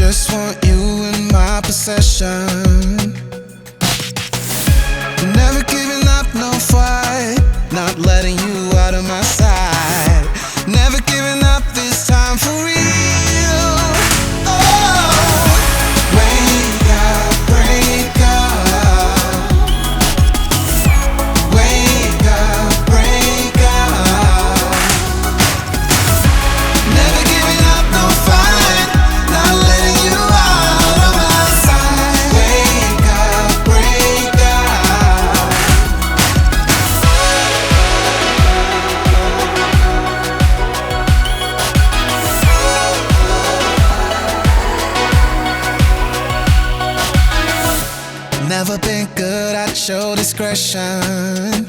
just want you in my possession. Never giving up, no fight. Not letting you out of my sight. Never giving up this time for real. Oh, wake up, break up. Wake up, break up. Never giving up, no fight. Not letting you out of my sight. Wake up, break up. Never been good at show discretion.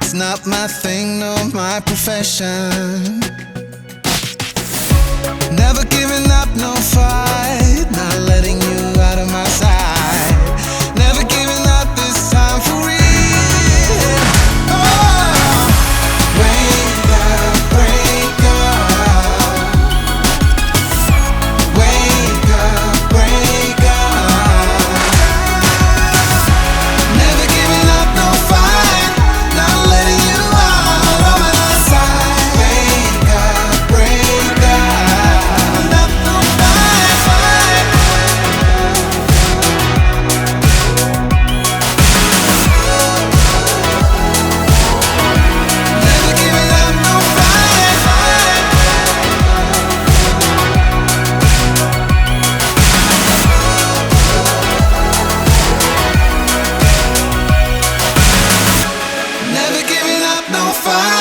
It's not my thing, no, my profession. Never giving up, no fight. Not letting you out of my sight. Never giving up this time for real. Oh, wake up, break up. Wake up, break up. Never giving up, no fight. Not letting you out of my sight. Wake up, break up. Not no fight. Never giving up, no fight. Never giving up, no fight.